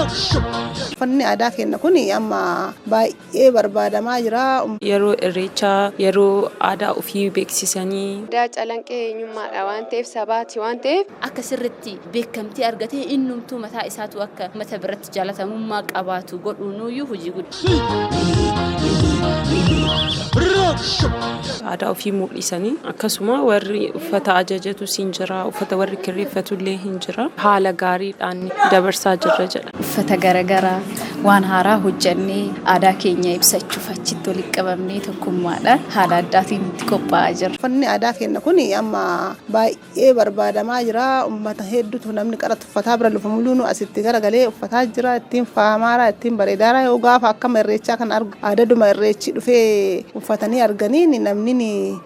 Uffanni aadaa keenya kun amma baay'ee barbaadamaa jira. Yeroo irreechaa yeroo aadaa ofii beeksisanii. Aadaa calanqee eenyummaadha waan ta'eef sabaati waan ta'eef akka sirriitti beekamtii argatee innumtuu mataa isaatu akka mata biratti jaalatamummaa qabaatu godhuunuyyuu hojii guddaa. Aadaa ofii mul'isanii akkasuma warri uffata ajajatu siin jira uffata warri kirreeffatu illee hin jira haala gaariidhaan dabarsaa jirra jedha. Uffata garaagaraa waan haaraa hojjannee aadaa keenya ibsachuuf achitti walitti qabamnee tokkummaadhaan haala addaatiin itti qophaa'aa jira. Uffanni aadaa keenya kun amma baay'ee barbaadamaa jira. Uummata hedduutu namni qaratu uffataa bira lufa mul'uunu asitti garagalee uffataa jira ittiin faamaara ittiin bareedaara yoo gaafa akkama irreechaa kan aadaduma irreechi dhufee uffatanii arganiin namni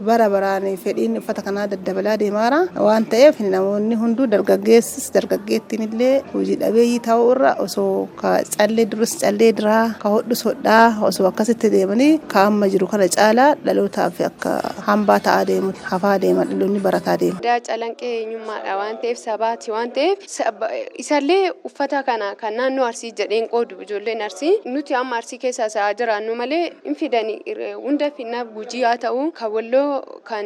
bara baraan fedhiin uffata kanaa daddabalaa deemaara waan ta'eef namoonni hunduu dargaggeessis dargaggeettiin illee hojii dhabeeyyii ta'uu irra osoo ka callee durus callee diraa ka hodhus hodhaa osoo akkasitti deemanii ka amma jiru kana caalaa dhalootaaf akka hambaa ta'aa deemu hafaa deeman dhaloonni barataa deema. Aadaa calanqee eenyummaadha waan ta'eef sabaati waan ta'eef isallee uffata kana kan naannoo Arsii jedheen qoodu ijoolleen Arsii nuti amma Arsii keessaa sa'aa jiraannu malee hin fidanii hunda finnaaf Gujii haa ta'u kan Walloo kan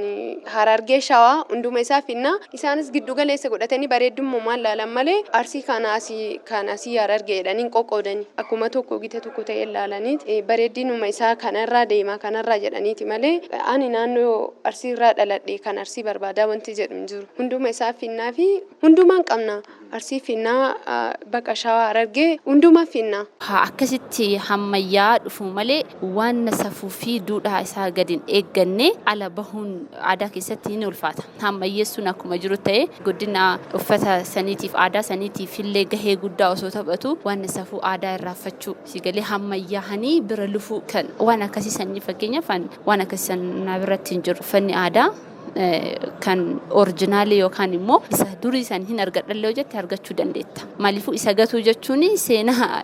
Harargee Shawaa hunduma isaa finna isaanis giddu galeessa godhatanii bareeddummaa laalan malee Arsii kan asii Harargee jedhanii qoqqoodanii akkuma tokko gita tokko ta'e ilaalanii bareeddinuma isaa kanarraa deema kanarraa jedhaniiti malee ani naannoo Arsii irraa dhaladhe kan Arsii barbaadaa wanti jedhu hin jiru hunduma isaa finnaa fi hundumaan qabna Arsii finnaa bakka Shawaa Harargee hunduma finna. Akkasitti hammayyaa dhufu malee waan safuu fi duudhaa isaa gadiin eegganne ala bahuun aadaa keessatti ni ulfaata. Hammayyeessuun akkuma jiru ta'e guddina uffata saniitiif aadaa saniitiif illee gahee guddaa osoo taphatu waan safuu aadaa irraanfachuu sigalee hammayyaahanii bira lufuu kan waan akkasii sanii fakkeenyaaf waan akkasii sanaa biratti hin jiru uffanni aadaa. Kan originaalii yookaan immoo isa durii san hin argadhallee hojjette argachuu dandeetta. Maaliifuu isa gatuu jechuun seenaa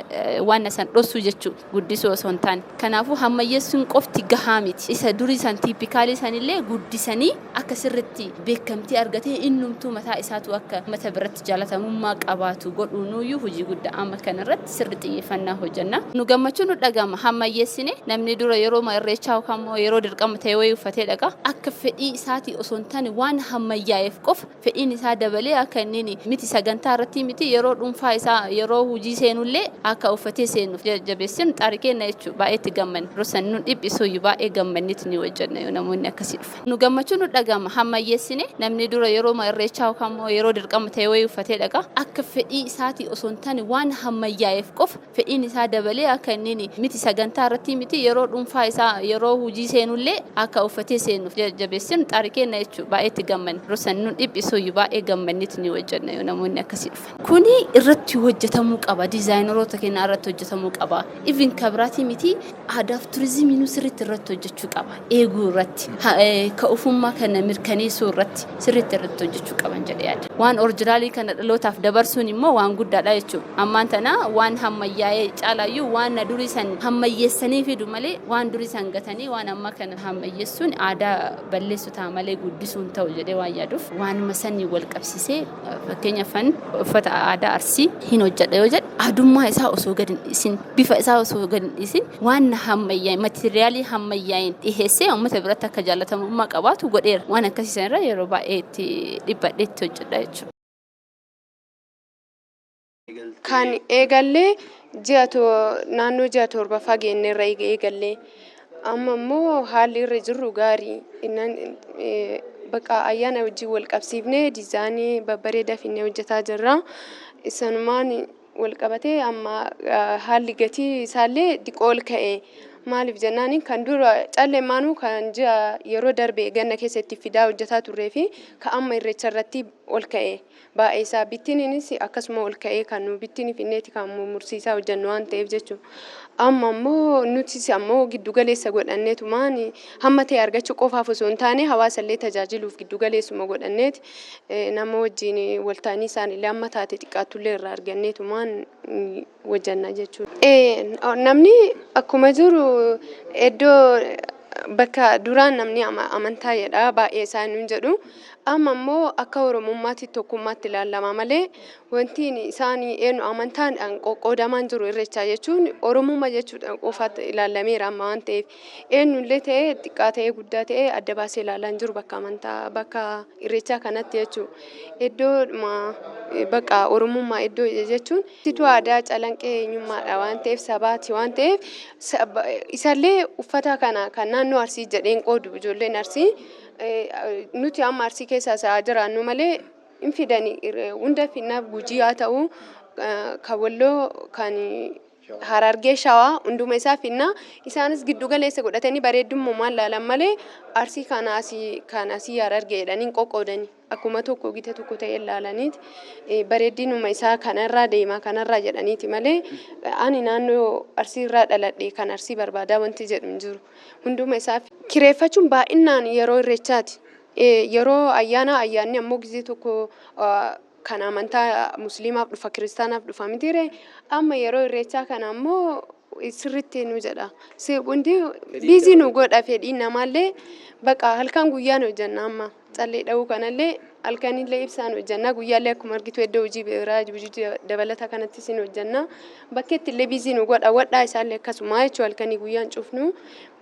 waan san dhossuu jechuu guddisuu osoo hin taane. Kanaafuu hammayyeessuun qofti gahaa miti. Isa durii san tiipikaalii sanillee guddisanii akka sirriitti beekamtii argatee innumtuu mataa isaatu akka mata biratti jaalatamummaa qabaatu godhuunuyyuu hojii guddaa amma kanarratti sirri xiyyeeffannaa hojjenna. Nu gammachuu nu dhagama hammayyeessine namni dura yeroo irreechaa yookaan yeroo dirqama ta'e wayii uffatee dhaqa akka fedhii isaati osoo hin taane waan hammayyaa'eef qofa fedhiin isaa dabalee akka inni miti sagantaa irratti miti yeroo dhuunfaa isaa yeroo hojii seenullee akka uffatee seenuuf jajjabeessin xaarikeenya jechuudha baay'ee itti gammanne rosan nu dhiphisuu baay'ee gammanniti ni hojjenna yoo namoonni akkasii dhufan. Nu gammachuu nu dhagama hammayyeessine namni dura yeroo irreechaa yookaan yeroo dirqama ta'e wayii uffatee dhaqa akka fedhii isaati osoo hin taane waan hammayyaa'eef qofa fedhiin isaa dabalee akka inni miti sagantaa irratti miti yeroo dhuunfaa isaa yeroo hojii seenullee akka uffatee seenuuf jajjabeessin xaarikeenya jechuudha baay'ee itti gammanne rosan nu dhiphisuu baay'ee gammanniti ni hojjenna yoo namoonni akkasii dhufan. Kuni irratti hojjetamuu qaba dizaayineroota keenya irratti hojjetamuu qaba even kabiraatii miti aadaaf turizimii sirriitti irratti hojjechuu qaba eeguu irratti ka'uufummaa kana mirkaneessuu irratti sirriitti irratti hojjechuu qaban jedhee yaada. Waan originaalii kana dhalootaaf dabarsuun immoo waan guddaadha jechuudha. Ammaan tana waan hammayyaa'ee caalaayyuu waan durii san hammayyeessanii fidu malee waan durii san gatanii waan amma kana hammayyeessuun aadaa balleessu ta'a malee guddisuun ta'u jedhee waan yaaduuf waanuma sanii wal qabsiisee fakkeenyaaf uffata aadaa Arsii hin hojjedha yoo jedhe aadummaa isaa osoo gadi hin dhiisin bifa isaa osoo gadi hin dhiisin waan hammayyaa'e materiaalii hammayyaa'een dhiheessee uummata biratti akka jaalatamummaa qabaatu godheera waan akkasii sanarra yeroo baay'ee itti dhibbadhee itti hojjedha jechuudha. Kan eegallee naannoo ji'a torba fageenya irra eegallee amma immoo haalli irra jirru gaarii bakka ayyaana wajjin wal qabsiifnee diizaayinii babbareedaa finnee hojjetaa jirra. Isanumaan wal qabatee amma haalli gatii isaallee diqoo ol ka'e maaliif jennaan kan dura callee maanuu kan yeroo darbe ganna keessatti fidaa hojjetaa turree fi kan amma irreecha irratti ol ka'e baay'ee isaa bittiinis akkasuma ol ka'ee kan nu bittiin finneeti kan mursiisaa hojjennu waan ta'eef jechuudha. Amma immoo nutis ammoo giddu galeessa godhanneetumaan hamma ta'e argachuu qofaaf osoo hin taane hawaasallee tajaajiluuf giddu galeessuma godhanneeti nama wajjin waltaanii isaanillee amma taate xiqqaattullee irraa arganneetumaan hojjenna jechuudha. Namni akkuma jiru iddoo bakka duraan namni amantaa jedha baay'ee isaan hin jedhu amma immoo akka oromummaatti tokkummaatti ilaalama malee wanti isaan eenyu amantaadhaan qoqqoodamaan jiru irreechaa jechuun oromummaa jechuudha qofaatti ilaalameera amma waan ta'eef eenyullee ta'ee xiqqaa ta'ee guddaa ta'ee adda baasee ilaalaan jiru bakka amantaa bakka irreechaa kanatti jechuudha iddoo bakka oromummaa iddoo jechuun situ aadaa calanqee eenyummaadha waan ta'eef sabaati waan ta'eef isallee uffata kana kan naannoo Arsii jedheen qoodu ijoolleen Arsii nuti amma Arsii keessa isaa jiraannu malee hin fidani hunda finnaaf Gujii haa ta'u kan Walloo kan Harargee Shawaa hunduma isaa finna isaanis giddu galeessa godhatanii bareeddummaan laalan malee Arsii kana asii Harargee jedhanii qoqqoodanii akkuma tokko gita tokko ta'ee ilaalaniiti bareeddinuma isaa kanarraa deema kanarraa jedhaniiti malee ani naannoo Arsii irraa dhaladhe kan Arsii barbaadaa wanti jedhu jiru hunduma isaa kireeffachuun baay'inaan yeroo irreechaati yeroo ayyaanni ammoo gizee tokko kan amantaa musliimaaf dhufa kiristaanaaf dhufa mitiire amma yeroo irreechaa kana ammoo sirriitti nu jedha hundi biizii nu godha fedhii namaallee baqa halkan guyyaan hojjanna amma callee dha'uu kanallee halkanillee ibsaan hojjanna guyyaallee akkuma argitu iddoo hojii biraa hojii dabalata kanatti sin hojjanna bakkeetti illee biizii nu godha wadhaa isaallee akkasuma jechuun halkanii guyyaan cufnu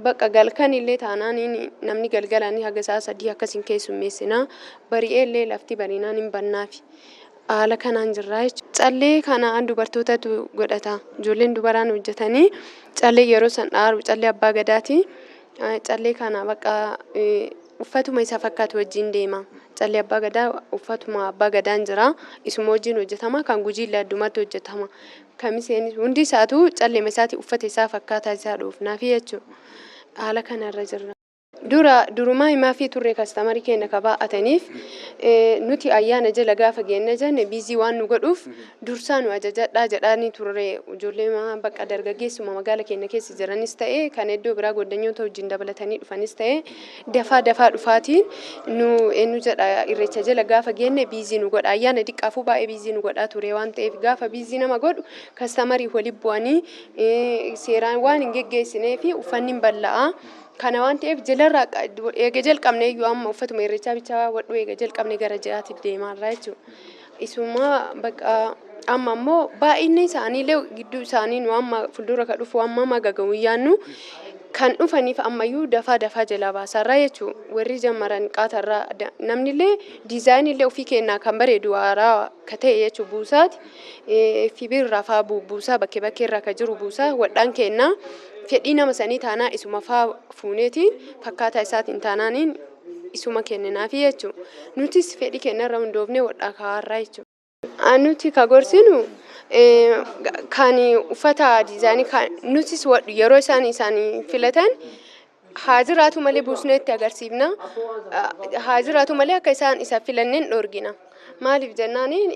baqa galkanillee taanaaniin namni galgalaanii haga isaa 3 akkasiin keessummeessina bari'ee illee lafti bariinaan hin bannaafi. Haala kanaan jirra jechuudha. Callee kana dubartootatu godhata. Ijoolleen dubaraan hojjetanii callee yeroo san dhaaru callee abbaa gadaati. Callee kana bakka uffatuma isa fakkaatu wajjin deema. Callee abbaa gadaa uffatuma abbaa gadaan jira. Isuma wajjin hojjetama kan Gujii illee addumatti hojjetama. Kamiseen hundi isaatu callee isaati uffata isaa fakkaataa isaa dhoofnaafi jechuudha. Haala kanarra jirra. Durumaa himaa fi turre kastamarii keenya kabaa'ataniif nuti ayyaana jala gaafa geenne jenne biizii waan nu godhuuf dursaa nu ajajadhaa jedhaanii turre ijoollee bakka dargaggeessuma magaala keenya keessa jiranis ta'e kan iddoo biraa goddanyoota wajjin dabalatanii dhufanis ta'e dafaa dhufaatiin nu eenyu jedha irreecha jala gaafa geenne biizii nu godha ayyaana diqqaafuu baay'ee biizii nu godhaa ture waan ta'eef gaafa biizii nama godhu kastamarii waliin bu'anii seeraan waan hin geggeessinee fi uffanni hin balla'a. Kana waan ta'eef jalarraa eega jalqabne iyyuu amma uffatuma irreechaa bichaa wadhu eega jalqabne gara jiraatiif deemaarraa jechuudha. Isuma bakka amma immoo baay'inni isaaniillee gidduu isaanii nu amma fuuldura ka dhufu amma gagamu yaannu kan dhufaniif ammayyuu dafaa jalaa baasarraa jechuudha. Warri jammaran qaatarraa namnillee diizaayinillee ofii kennaa kan bareedu haaraa ka ta'e jechuudha buusaati. Fibirraa faa buusaa bakkeerraa ka jiru buusaa wadhaan kennaa. Fedhii nama sanii taanaa isuma faa fuuneetiin fakkaataa isaatiin taanaaniin isuma kenninaafi jechuudha. Nutis fedhii kennarra hundoofnee wadhaa kaa'arraa jechuudha. Nuti ka gorsinu kan uffata diizaayinii nutis yeroo isaan filatan haa jiraatu malee buusneetti agarsiifna. Haa jiraatu malee akka isaan isa filanneen dhoorgina. Maaliif jennaaniin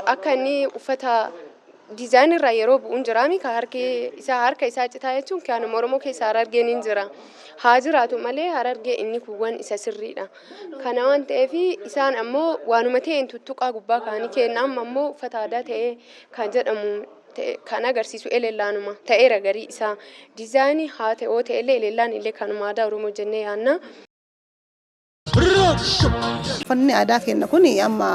akka inni uffata diizaayinii irraa yeroo bu'uun jiraami ka harka isaa citaa jechuun kan Oromoo keessa Harargeen hin jira. Haa jiraatu malee Harargee inni kuuwwan isa sirriidha. Kana waan ta'eef isaan ammoo waanuma ta'een tuttuqaa gubbaa kaanii kenna amma ammoo uffata aadaa ta'ee kan jedhamu kan agarsiisu eleellaanuma ta'eera garii isaa diizaayinii haa ta'oo ta'ellee eleellaan illee kanuma aadaa Oromoo jennee yaanna. Uffanni aadaa keenya kun amma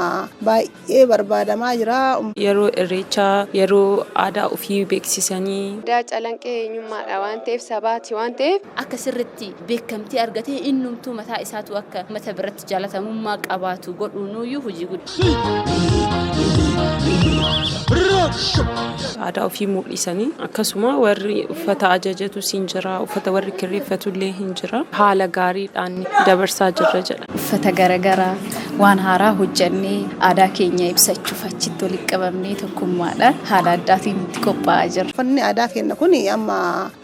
baay'ee barbaadamaa jira. Yeroo irreechaa yeroo aadaa ofii beeksisanii aadaa calanqee eenyummaadha waan ta'eef sabaati waan ta'eef akka sirriitti beekamtii argatee innumtuu mataa isaatu akka mata biratti jaalatamummaa qabaatu godhuunuyyuu hojii guddaa. Aadaa ofii mul'isanii akkasuma warri uffata ajajatu siin jira uffata warri kirreeffatu illee hin jira haala gaariidhaan dabarsaa jirra jedha. Uffata garaagaraa waan haaraa hojjannee aadaa keenya ibsachuuf achitti walitti qabamnee tokkummaadhaan haala addaatiin itti qophaa'aa jirra. Uffanni aadaa keenya kun amma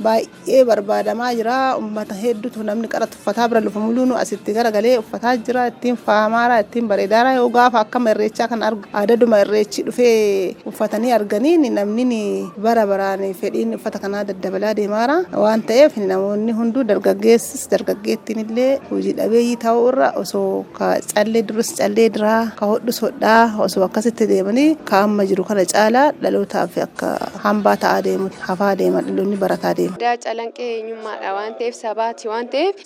baay'ee barbaadamaa jira. Uummata hedduutu namni qaratu uffataa bira lufa muluunu asitti garagalee uffataa jira ittiin faamaara ittiin bareedaara yoo gaafa akkama irreechaa kan argu aadaduma irreechi dhufee uffatanii arganiin namni bara baraan fedhiin uffata kanaa daddabalaa deemaara waan ta'eef namoonni hunduu dargaggeessis dargaggeettiin illee hojii dhabeeyyii ta'uu irra osoo ka callee durus callee diraa ka hodhus hodhaa osoo akkasitti deemanii ka amma jiru kana caalaa dhalootaaf akka hambaa ta'aa deemu hafaa deema dhaloonni barataa deema. Aadaa calanqee eenyummaadha waan ta'eef sabaati waan ta'eef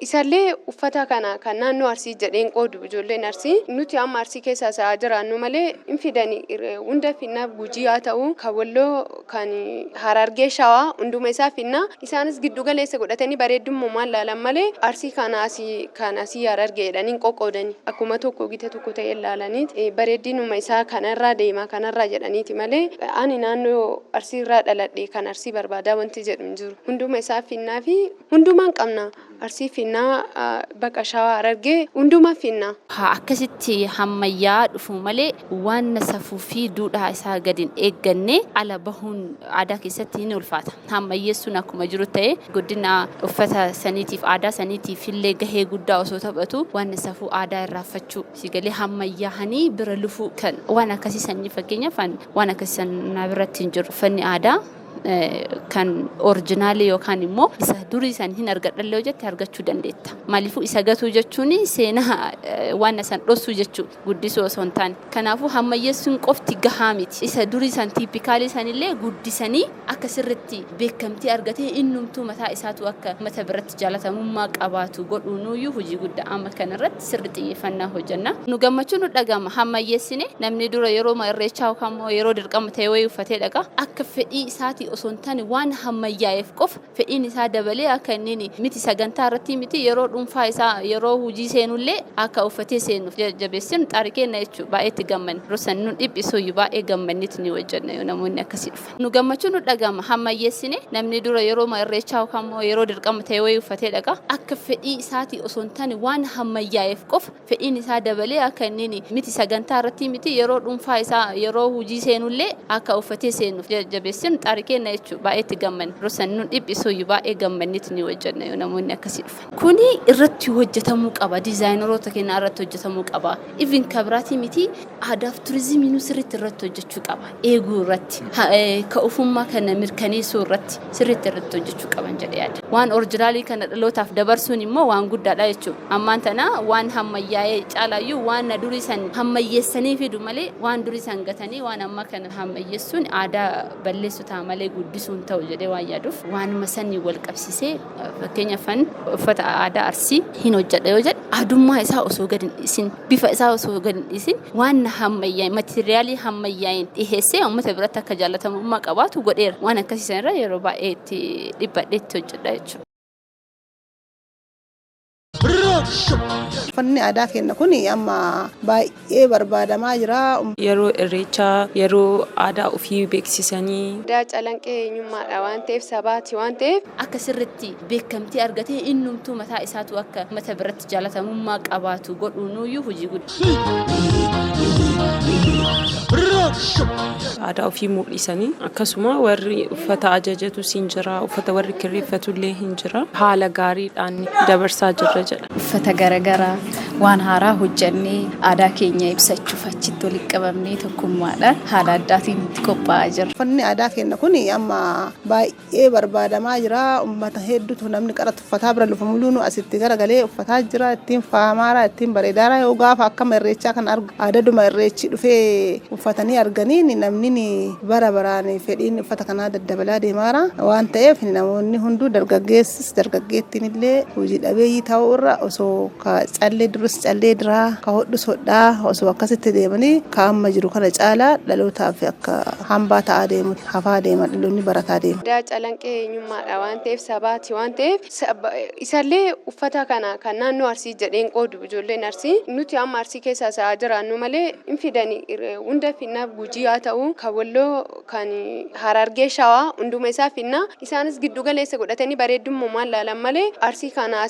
isallee uffata kana kan naannoo Arsii jedheen qoodu ijoolleen Arsii nuti amma Arsii keessa sa'aa jiraannu malee hin fidanii hunda finnaaf Gujii haa ta'u kan Walloo kan Harargee Shawaa hunduma isaa finnaa isaanis giddu galeessa godhatanii bareeddummaan laalan malee Arsii kana asii Harargee jedhanii qoqqoodanii akkuma tokko gita tokko ta'ee laalanii bareeddinuma isaa kanarraa deema kanarraa jedhaniiti malee ani naannoo Arsii irraa dhaladhe kan Arsii barbaadaa wanti jedhu jiru hunduma isaa finnaa fi hundumaan qabna Arsii finnaa bakka Shawaa Harargee hundumaa finnaa. Akkasitti hammayyaa dhufu malee waan safuu fi duudhaa isaa gadiin eegganne ala bahuun aadaa keessatti ni ulfaata. Hammayyeessuun akkuma jiru ta'e guddina uffata saniitiif aadaa saniitiif illee gahee guddaa osoo taphatu waan safuu aadaa irraanfachuu sigalee hammayyaahanii bira lufuu kan waan akkasii sanii fakkeenyaaf waan akkasii sanaa biratti hin jiru uffanni aadaa. Kan originaalii yookaan immoo isa durii san hin argadhallee jette argachuu dandeetta. Maaliifuu isa gatuu jechuun seenaa waan san dhossuu jechuu guddisuu osoo hin taane. Kanaafuu hammayyeessuun qofti gahaa miti. Isa durii san tiipikaalii sanillee guddisanii akka sirriitti beekamtii argatee innumtuu mataa isaatu akka mata biratti jaalatamummaa qabaatu godhuunuyyuu hojii guddaa amma kanarratti sirri xiyyeeffannaa hojjenna. Nu gammachuu nu dhagama hammayyeessine namni dura yeroo irreechaa yookaan yeroo dirqama ta'e wayii uffatee dhaqa akka fedhii isaati osoo hin taane waan hammayyaa'eef qofa fedhiin isaa dabalee akka inni miti sagantaa irratti miti yeroo dhuunfaa isaa yeroo hojii seenullee akka uffatee seenuuf jabeessin xaarikeenya jechuudha baay'ee itti gammanne rosan nu dhiphisuu baay'ee gammanniti ni wajjanna namoonni akkasii dhufan. Nu gammachuu nu dhagama hammayyeessine namni dura yeroo irreechaa yookaan yeroo dirqama ta'e wayii uffatee dhaqa akka fedhii isaati osoo hin taane waan hammayyaa'eef qofa fedhiin isaa dabalee akka inni miti sagantaa irratti miti yeroo dhuunfaa isaa yeroo hojii seenullee akka uffatee seenuuf jabeessin xaarikeenya jechuudha baay'ee itti gammanne rosan nu dhiphisuu baay'ee gammanniti ni wajjanna namoonni akkasii dhufan. Kuni irratti hojjetamuu qaba dizaayineroota keenya irratti hojjetamuu qaba even kabiraatii miti aadaaf turizimii sirriitti irratti hojjechuu qaba eeguu irratti ka'uufummaa kana mirkaneessuu irratti sirriitti irratti hojjechuu qaban jedhee yaada. Waan originaalii kana dhalootaaf dabarsuun immoo waan guddaadha jechuudha. Ammaan tana waan hammayyaa'ee caalaayyuu waan durii san hammayyeessanii fidu malee waan durii san gatanii waan amma kana hammayyeessuun aadaa balleessu ta'a malee guddisuun ta'u jedhee waan yaaduuf waanuma sanii wal qabsiisee fakkeenyaaf uffata aadaa Arsii hin hojjedha yoo jedhe aadummaa isaa osoo gadin dhiisin bifa isaa osoo gadin dhiisin waan hammayyaa'e materiaalii hammayyaa'een dhiheessee uummata biratti akka jaalatamummaa qabaatu godheera waan akkasiisan irra yeroo baay'ee itti dhibbadhee itti hojjedha jechuudha. Uffanni aadaa keenya kun amma baay'ee barbaadamaa jira. Yeroo irreechaa yeroo aadaa ofii beeksisanii. Aadaa calanqee eenyummaadha waan ta'eef sabaati waan ta'eef akka sirriitti beekamtii argatee innumtuu mataa isaatu akka mata biratti jaalatamummaa qabaatu godhuunuyyuu hojii guddaa. Aadaa ofii mul'isanii akkasuma warri uffata ajajatu siin jira uffata warri kirreeffatullee hin jira haala gaariidhaan dabarsaa jirra jedha. Uffata garaagaraa waan haaraa hojjannee aadaa keenya ibsachuuf achitti walitti qabamnee tokkummaadhaan haala addaatiin itti qophaa'aa jira. Uffanni aadaa keenya kun amma baay'ee barbaadamaa jira. Uummata hedduutu namni qaratu uffataa bira lufa muluunu asitti garagalee uffataa jira ittiin faamaara ittiin bareedaara yoo gaafa akkama irreechaa kan argu aadaduma irreechi dhufee uffatanii arganiin namni bara baraan fedhiin uffata kanaa daddabalaa deemaara waan ta'eef namoonni hunduu dargaggeessis dargaggeettiin illee hojii dhabeeyyii ta'uu irra osoo ka callee durus callee diraa ka hodhus hodhaa osoo akkasitti deemanii ka amma jiru kana caalaa dhalootaaf akka hambaa ta'aa deemu hafaa deema dhaloonni barataa deema. Aadaa calanqee eenyummaadha waan ta'eef sabaati waan ta'eef isallee uffata kana kan naannoo Arsii jedheen qoodu ijoolleen Arsii nuti amma Arsii keessa sa'aa jiraannu malee hin fidanii hunda finnaaf Gujii haa ta'u kan Walloo kan Harargee Shawaa hunduma isaa finnaa isaanis giddu galeessa godhatanii bareeddummaan laalan malee Arsii kana